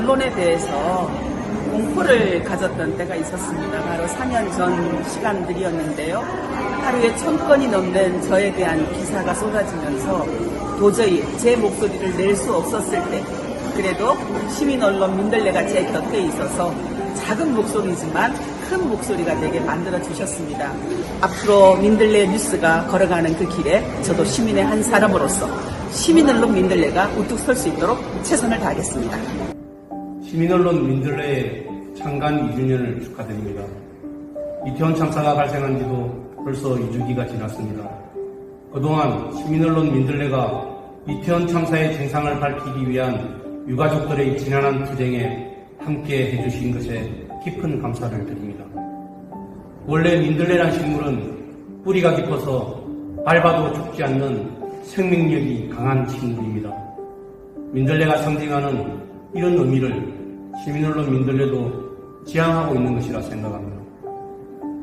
언론에 대해서 공포를 가졌던 때가 있었습니다. 바로 4년 전 시간들이었는데요. 하루에 1000건이 넘는 저에 대한 기사가 쏟아지면서 도저히 제 목소리를 낼 수 없었을 때, 그래도 시민 언론 민들레가 제 곁에 있어서 작은 목소리지만 큰 목소리가 되게 만들어 주셨습니다. 앞으로 민들레 뉴스가 걸어가는 그 길에 저도 시민의 한 사람으로서 시민 언론 민들레가 우뚝 설 수 있도록 최선을 다하겠습니다. 시민언론 민들레의 창간 2주년을 축하드립니다. 이태원 참사가 발생한 지도 벌써 2주기가 지났습니다. 그동안 시민언론 민들레가 이태원 참사의 진상을 밝히기 위한 유가족들의 지난한 투쟁에 함께 해주신 것에 깊은 감사를 드립니다. 원래 민들레란 식물은 뿌리가 깊어서 밟아도 죽지 않는 생명력이 강한 식물입니다. 민들레가 상징하는 이런 의미를 시민언론 민들레도 지향하고 있는 것이라 생각합니다.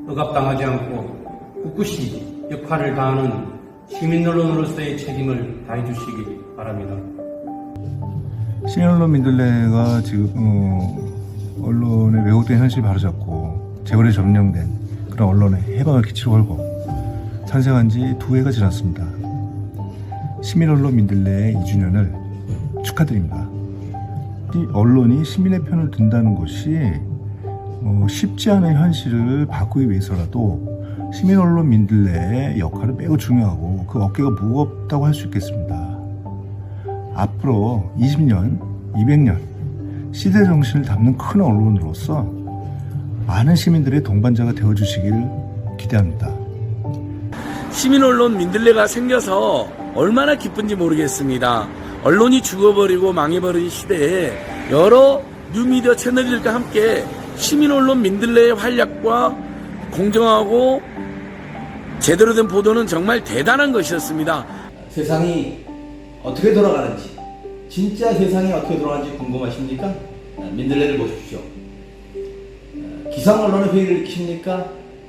억압당하지 않고 꿋꿋이 역할을 다하는 시민언론으로서의 책임을 다해주시기 바랍니다. 시민언론 민들레가 지금 언론의 왜곡된 현실을 바로잡고 재벌에 점령된 그런 언론에 해방을 기치로 걸고 탄생한 지 2해가 지났습니다. 시민언론 민들레의 2주년을 축하드립니다. 이 언론이 시민의 편을 든다는 것이 쉽지 않은 현실을 바꾸기 위해서라도 시민언론 민들레의 역할은 매우 중요하고 그 어깨가 무겁다고 할 수 있겠습니다. 앞으로 20년, 200년 시대 정신을 담는 큰 언론으로서 많은 시민들의 동반자가 되어주시길 기대합니다. 시민언론 민들레가 생겨서 얼마나 기쁜지 모르겠습니다. 언론이 죽어버리고 망해버린 시대에 여러 뉴미디어 채널들과 함께 시민언론 민들레의 활약과 공정하고 제대로 된 보도는 정말 대단한 것이었습니다. 세상이 어떻게 돌아가는지, 진짜 세상이 어떻게 돌아가는지 궁금하십니까? 민들레를 보십시오. 기상 언론의 회의를 키십니까?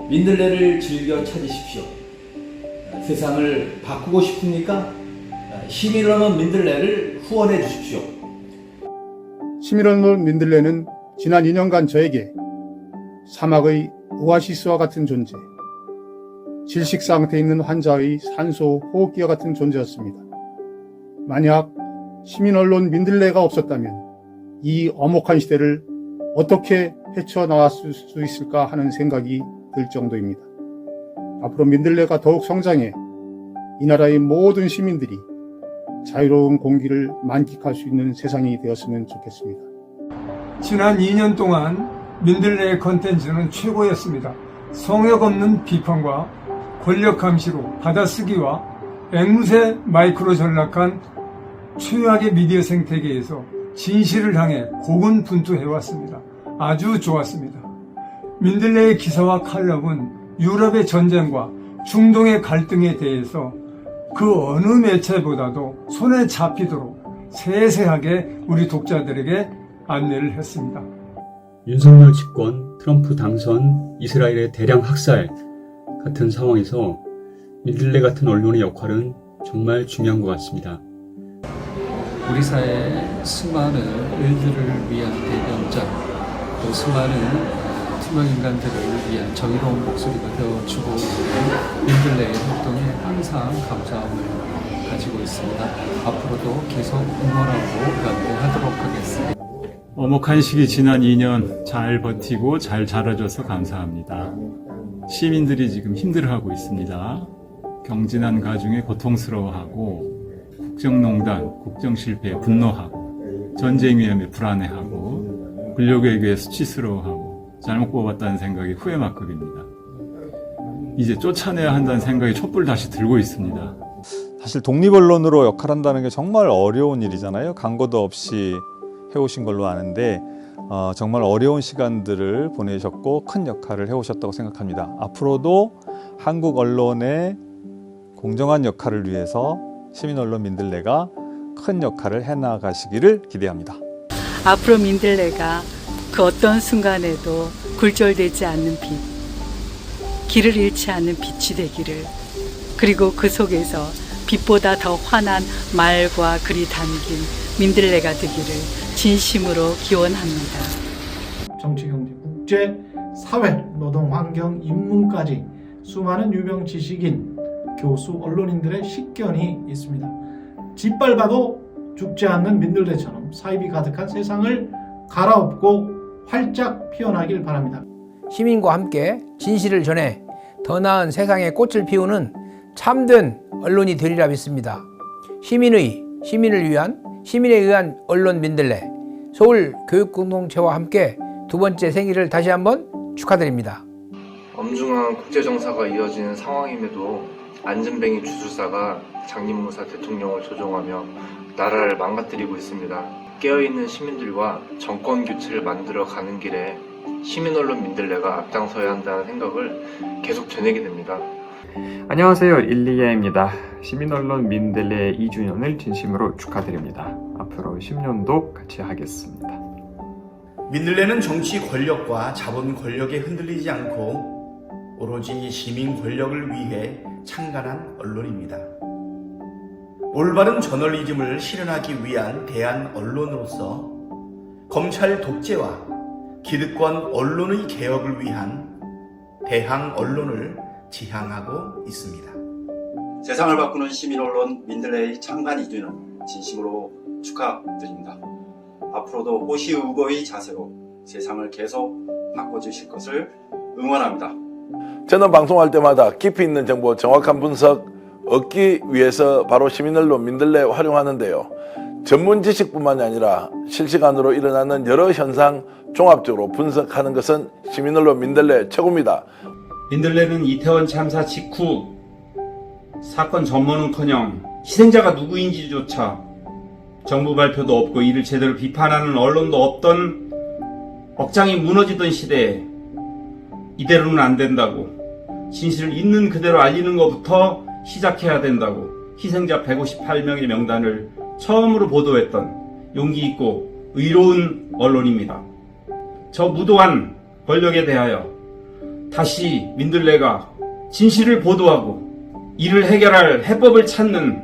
민들레를 즐겨 찾으십시오. 세상을 바꾸고 싶습니까? 시민언론 민들레를 후원해 주십시오. 시민언론 민들레는 지난 2년간 저에게 사막의 오아시스와 같은 존재, 질식 상태에 있는 환자의 산소 호흡기와 같은 존재였습니다. 만약 시민언론 민들레가 없었다면 이 엄혹한 시대를 어떻게 헤쳐나왔을 수 있을까 하는 생각이 들 정도입니다. 앞으로 민들레가 더욱 성장해 이 나라의 모든 시민들이 자유로운 공기를 만끽할 수 있는 세상이 되었으면 좋겠습니다. 지난 2년 동안 민들레의 컨텐츠는 최고였습니다. 성역 없는 비판과 권력 감시로 받아쓰기와 앵무새 마이크로 전락한 최악의 미디어 생태계에서 진실을 향해 고군분투해왔습니다. 아주 좋았습니다. 민들레의 기사와 칼럼은 유럽의 전쟁과 중동의 갈등에 대해서 그 어느 매체보다도 손에 잡히도록 세세하게 우리 독자들에게 안내를 했습니다. 윤석열 집권, 트럼프 당선, 이스라엘의 대량 학살 같은 상황에서 민들레 같은 언론의 역할은 정말 중요한 것 같습니다. 우리 사회의 수많은 일들을 위한 대변자, 또 수많은 투명 인간들을 위한 정의로운 목소리가 되어주고 있는 민들레의 활동에 항상 감사함을 가지고 있습니다. 앞으로도 계속 응원하고 연대하도록 하겠습니다. 엄혹한 시기 지난 2년 잘 버티고 잘 자라줘서 감사합니다. 시민들이 지금 힘들어하고 있습니다. 경진한 가중에 고통스러워하고 국정농단, 국정실패에 분노하고 전쟁 위험에 불안해하고 권력에게 수치스러워하고 잘못 뽑았다는 생각이 후회만급입니다. 이제 쫓아내야 한다는 생각이 촛불 다시 들고 있습니다. 사실 독립언론으로 역할한다는 게 정말 어려운 일이잖아요. 강고도 없이 해오신 걸로 아는데 정말 어려운 시간들을 보내셨고 큰 역할을 해오셨다고 생각합니다. 앞으로도 한국 언론의 공정한 역할을 위해서 시민언론 민들레가 큰 역할을 해나가시기를 기대합니다. 앞으로 민들레가 그 어떤 순간에도 굴절되지 않는 빛, 길을 잃지 않는 빛이 되기를, 그리고 그 속에서 빛보다 더 환한 말과 글이 담긴 민들레가 되기를 진심으로 기원합니다. 정치, 경제, 국제, 사회, 노동, 환경, 인문까지 수많은 유명 지식인, 교수, 언론인들의 식견이 있습니다. 짓밟아도 죽지 않는 민들레처럼 사입이 가득한 세상을 갈아엎고 활짝 피어나길 바랍니다. 시민과 함께 진실을 전해 더 나은 세상의 꽃을 피우는 참된 언론이 되리라 믿습니다. 시민을 위한, 시민에 의한 언론 민들레, 서울 교육공동체와 함께 두 번째 생일을 다시 한번 축하드립니다. 엄중한 국제정사가 이어지는 상황임에도 안진뱅이 주술사가 장님무사 대통령을 조종하며 나라를 망가뜨리고 있습니다. 깨어있는 시민들과 정권 교체를 만들어 가는 길에 시민언론 민들레가 앞장서야 한다는 생각을 계속 전하게 됩니다. 안녕하세요, 일리야입니다. 시민언론 민들레 2주년을 진심으로 축하드립니다. 앞으로 10년도 같이 하겠습니다. 민들레는 정치 권력과 자본 권력에 흔들리지 않고 오로지 시민 권력을 위해 창간한 언론입니다. 올바른 저널리즘을 실현하기 위한 대한 언론으로서 검찰 독재와 기득권 언론의 개혁을 위한 대항 언론을 지향하고 있습니다. 세상을 바꾸는 시민언론 민들레의 창간 2주년 진심으로 축하드립니다. 앞으로도 호시우거의 자세로 세상을 계속 바꿔주실 것을 응원합니다. 저는 방송할 때마다 깊이 있는 정보, 정확한 분석 얻기 위해서 바로 시민언론 민들레 활용하는데요. 전문 지식뿐만이 아니라 실시간으로 일어나는 여러 현상 종합적으로 분석하는 것은 시민언론 민들레 최고입니다. 민들레는 이태원 참사 직후 사건 전문은커녕 희생자가 누구인지조차 정부 발표도 없고 이를 제대로 비판하는 언론도 없던 억장이 무너지던 시대에 이대로는 안 된다고, 진실을 있는 그대로 알리는 것부터 시작해야 된다고 희생자 158명의 명단을 처음으로 보도했던 용기 있고 의로운 언론입니다. 저 무도한 권력에 대하여 다시 민들레가 진실을 보도하고 이를 해결할 해법을 찾는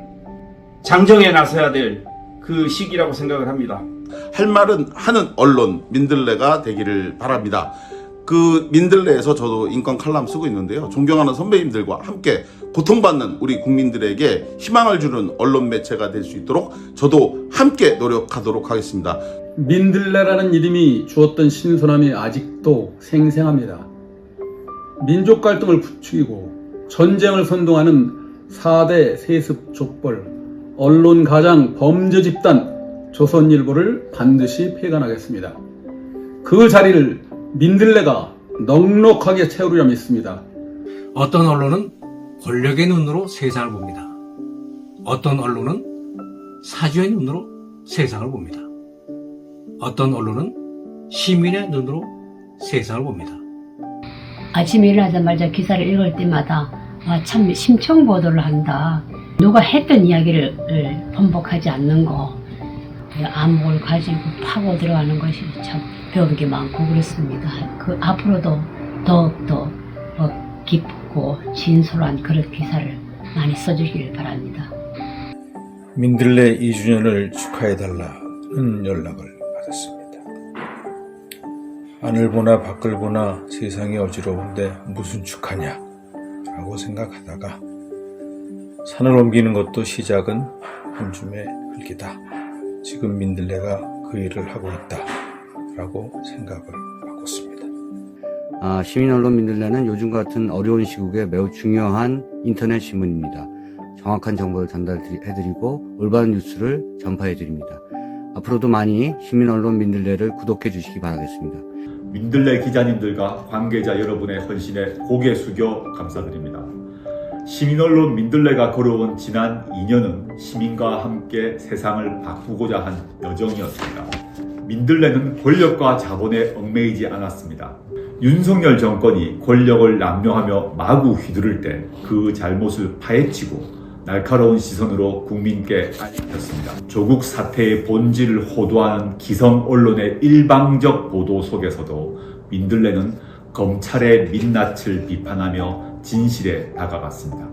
장정에 나서야 될 그 시기라고 생각을 합니다. 할 말은 하는 언론 민들레가 되기를 바랍니다. 그 민들레에서 저도 인권 칼럼 쓰고 있는데요. 존경하는 선배님들과 함께 고통받는 우리 국민들에게 희망을 주는 언론 매체가 될 수 있도록 저도 함께 노력하도록 하겠습니다. 민들레라는 이름이 주었던 신선함이 아직도 생생합니다. 민족 갈등을 부추기고 전쟁을 선동하는 4대 세습 족벌, 언론 가장 범죄 집단 조선일보를 반드시 폐간하겠습니다. 그 자리를 민들레가 넉넉하게 채우리라 믿습니다. 어떤 언론은 권력의 눈으로 세상을 봅니다. 어떤 언론은 사주의 눈으로 세상을 봅니다. 어떤 언론은 시민의 눈으로 세상을 봅니다. 아침에 일어나자마자 기사를 읽을 때마다 참 심층 보도를 한다. 누가 했던 이야기를 번복하지 않는 거, 안목을 가지고 파고 들어가는 것이 참 배울 게 많고 그렇습니다. 그 앞으로도 더욱더 깊고 진솔한 그런 기사를 많이 써주길 바랍니다. 민들레 2주년을 축하해달라는 연락을 받았습니다. 하늘 보나 밖을 보나 세상이 어지러운데 무슨 축하냐 라고 생각하다가 산을 옮기는 것도 시작은 한 줌의 흙이다. 지금 민들레가 그 일을 하고 있다 라고 생각을 바꿨습니다. 시민언론 민들레는 요즘 같은 어려운 시국에 매우 중요한 인터넷 신문입니다. 정확한 정보를 전달해드리고 올바른 뉴스를 전파해드립니다. 앞으로도 많이 시민언론 민들레를 구독해 주시기 바라겠습니다. 민들레 기자님들과 관계자 여러분의 헌신에 고개 숙여 감사드립니다. 시민언론 민들레가 걸어온 지난 2년은 시민과 함께 세상을 바꾸고자 한 여정이었습니다. 민들레는 권력과 자본에 얽매이지 않았습니다. 윤석열 정권이 권력을 남용하며 마구 휘두를 때 그 잘못을 파헤치고 날카로운 시선으로 국민께 알렸습니다. 조국 사태의 본질을 호도하는 기성 언론의 일방적 보도 속에서도 민들레는 검찰의 민낯을 비판하며 진실에 다가갔습니다.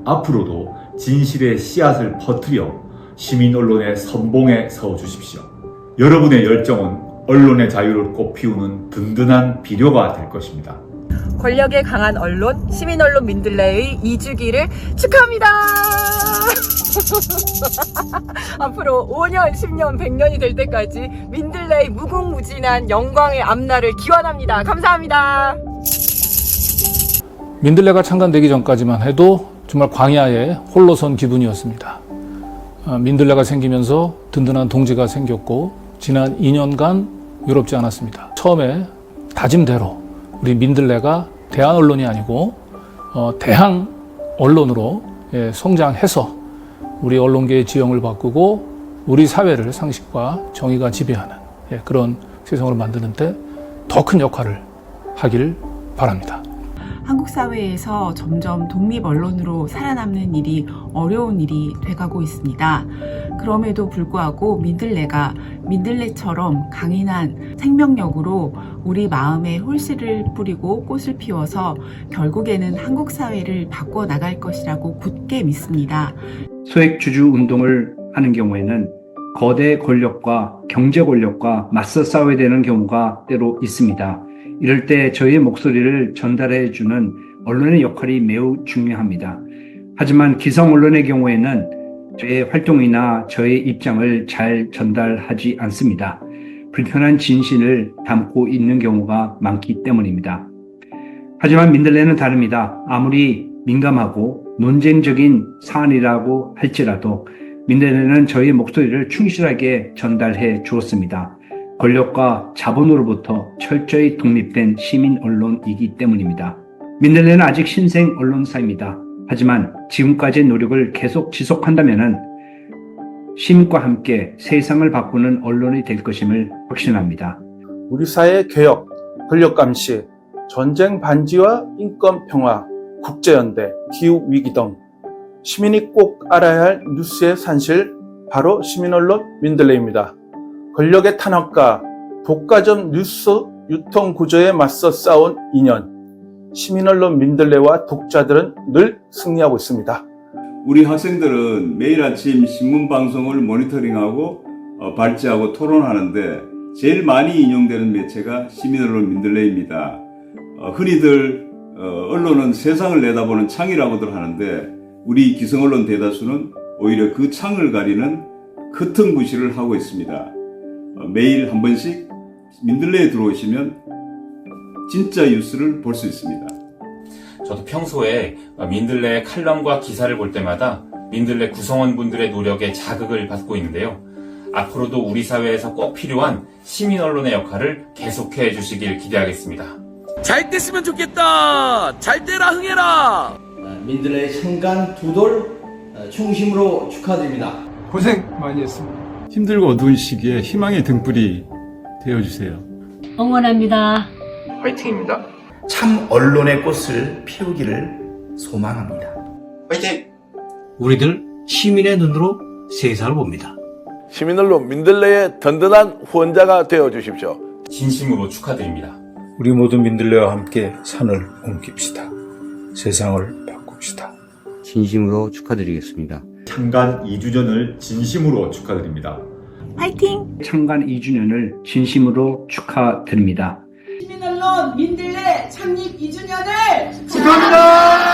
앞으로도 진실의 씨앗을 퍼뜨려 시민 언론의 선봉에 서 주십시오. 여러분의 열정은 언론의 자유를 꽃피우는 든든한 비료가 될 것입니다. 권력에 강한 언론, 시민언론 민들레의 2주기를 축하합니다. 앞으로 5년, 10년, 100년이 될 때까지 민들레의 무궁무진한 영광의 앞날을 기원합니다. 감사합니다. 민들레가 창간되기 전까지만 해도 정말 광야에 홀로 선 기분이었습니다. 민들레가 생기면서 든든한 동지가 생겼고 지난 2년간 외롭지 않았습니다. 처음에 다짐대로 우리 민들레가 대한 언론이 아니고 대항 언론으로 성장해서 우리 언론계의 지형을 바꾸고 우리 사회를 상식과 정의가 지배하는 그런 세상으로 만드는데 더 큰 역할을 하길 바랍니다. 한국 사회에서 점점 독립 언론으로 살아남는 일이 어려운 일이 돼가고 있습니다. 그럼에도 불구하고 민들레가 민들레처럼 강인한 생명력으로 우리 마음에 홀씨를 뿌리고 꽃을 피워서 결국에는 한국 사회를 바꿔 나갈 것이라고 굳게 믿습니다. 소액주주 운동을 하는 경우에는 거대 권력과 경제 권력과 맞서 싸워야 되는 경우가 때로 있습니다. 이럴 때 저희의 목소리를 전달해 주는 언론의 역할이 매우 중요합니다. 하지만 기성 언론의 경우에는 저의 활동이나 저의 입장을 잘 전달하지 않습니다. 불편한 진실을 담고 있는 경우가 많기 때문입니다. 하지만 민들레는 다릅니다. 아무리 민감하고 논쟁적인 사안이라고 할지라도 민들레는 저희의 목소리를 충실하게 전달해 주었습니다. 권력과 자본으로부터 철저히 독립된 시민 언론이기 때문입니다. 민들레는 아직 신생 언론사입니다. 하지만 지금까지의 노력을 계속 지속한다면 시민과 함께 세상을 바꾸는 언론이 될 것임을 확신합니다. 우리 사회 개혁, 권력 감시, 전쟁 반지와 인권 평화, 국제연대, 기후위기 등 시민이 꼭 알아야 할 뉴스의 산실, 바로 시민언론 민들레입니다. 권력의 탄압과 독과점 뉴스 유통 구조에 맞서 싸운 2년, 시민언론 민들레와 독자들은 늘 승리하고 있습니다. 우리 학생들은 매일 아침 신문방송을 모니터링하고 발제하고 토론하는데 제일 많이 인용되는 매체가 시민언론 민들레입니다. 흔히들 언론은 세상을 내다보는 창이라고들 하는데 우리 기성언론 대다수는 오히려 그 창을 가리는 커튼 구실을 하고 있습니다. 매일 한 번씩 민들레에 들어오시면 진짜 뉴스를 볼 수 있습니다. 저도 평소에 민들레 칼럼과 기사를 볼 때마다 민들레 구성원분들의 노력에 자극을 받고 있는데요. 앞으로도 우리 사회에서 꼭 필요한 시민 언론의 역할을 계속해 주시길 기대하겠습니다. 잘 됐으면 좋겠다. 잘 되라 흥해라. 민들레 창간 2돌 충심으로 축하드립니다. 고생 많이 했습니다. 힘들고 어두운 시기에 희망의 등불이 되어주세요. 응원합니다. 화이팅입니다. 참 언론의 꽃을 피우기를 소망합니다. 화이팅! 우리들 시민의 눈으로 세상을 봅니다. 시민언론 민들레의 든든한 후원자가 되어 주십시오. 진심으로 축하드립니다. 우리 모두 민들레와 함께 산을 옮깁시다. 세상을 바꿉시다. 진심으로 축하드리겠습니다. 창간 2주년을 진심으로 축하드립니다. 화이팅! 창간 2주년을 진심으로 축하드립니다. 시민언론 민들레 창립 2주년을 축하합니다.